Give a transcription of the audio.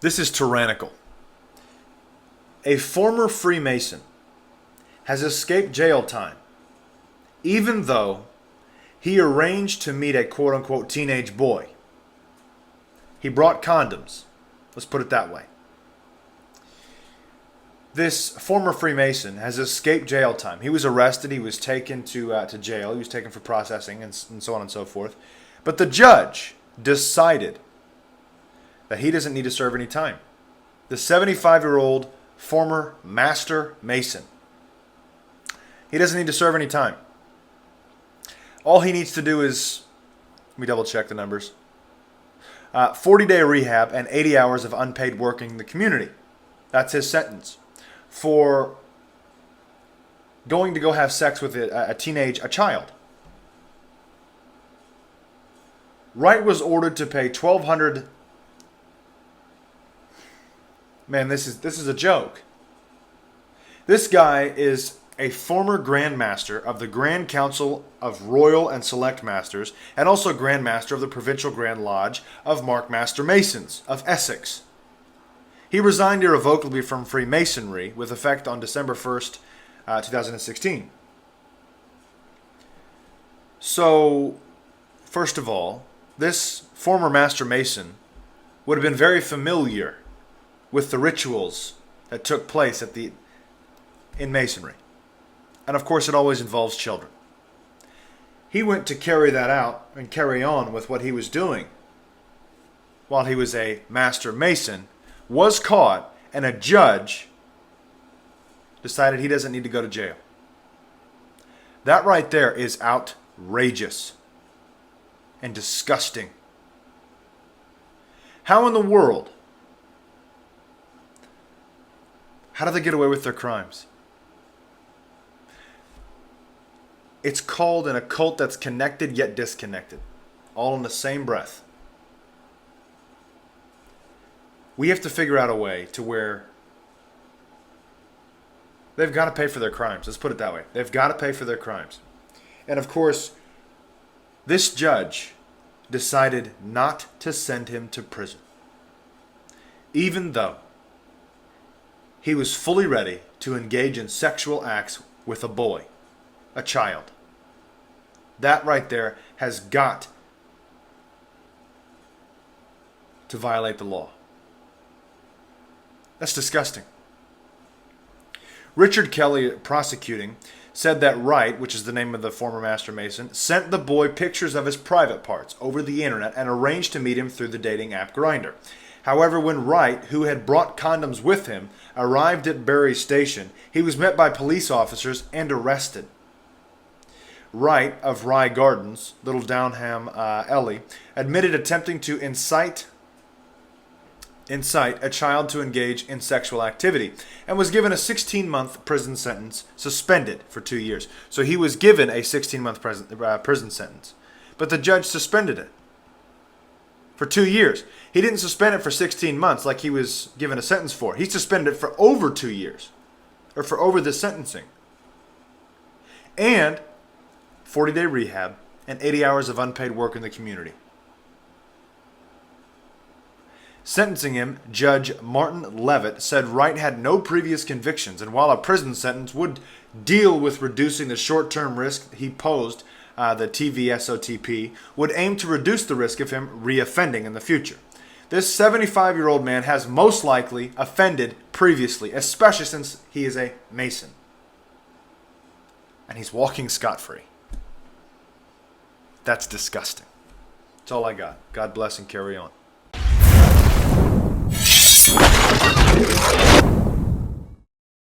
This is tyrannical. A former Freemason has escaped jail time, even though he arranged to meet a quote-unquote teenage boy. He brought condoms. Let's put it that way. This former Freemason has escaped jail time. He was arrested. He was taken to jail. He was taken for processing and so on and so forth. But the judge decided that he doesn't need to serve any time. The 75-year-old former Master Mason. He doesn't need to serve any time. All he needs to do is, let me double check the numbers, 40-day rehab and 80 hours of unpaid work in the community. That's his sentence for going to go have sex with a child. Wright was ordered to pay $1,200. Man, this is a joke. This guy is a former Grand Master of the Grand Council of Royal and Select Masters, and also Grand Master of the Provincial Grand Lodge of Mark Master Masons of Essex. He resigned irrevocably from Freemasonry with effect on December 1st, 2016. So, first of all, this former Master Mason would have been very familiar with the rituals that took place in Masonry. And of course, it always involves children. He went to carry that out and carry on with what he was doing while he was a Master Mason, was caught, and a judge decided he doesn't need to go to jail. That right there is outrageous and disgusting. How in the world? How do they get away with their crimes? It's called an occult that's connected yet disconnected, all in the same breath. We have to figure out a way to where they've got to pay for their crimes. Let's put it that way. They've got to pay for their crimes. And of course, this judge decided not to send him to prison, even though he was fully ready to engage in sexual acts with a boy, a child. That right there has got to violate the law. That's disgusting. Richard Kelly, prosecuting, said that Wright, which is the name of the former Master Mason, sent the boy pictures of his private parts over the internet and arranged to meet him through the dating app Grindr. However, when Wright, who had brought condoms with him, arrived at Bury Station, he was met by police officers and arrested. Wright of Rye Gardens, Little Downham, Ellie, admitted attempting to incite a child to engage in sexual activity and was given a 16-month prison sentence, suspended for 2 years. So he was given a 16-month prison sentence, but the judge suspended it for 2 years. He didn't suspend it for 16 months like he was given a sentence for. He suspended it for over 2 years, or for over the sentencing. And 40-day rehab and 80 hours of unpaid work in the community. Sentencing him, Judge Martin Levitt said Wright had no previous convictions, and while a prison sentence would deal with reducing the short-term risk he posed, the TVSOTP, would aim to reduce the risk of him reoffending in the future. This 75-year-old man has most likely offended previously, especially since he is a Mason. And he's walking scot-free. That's disgusting. That's all I got. God bless and carry on.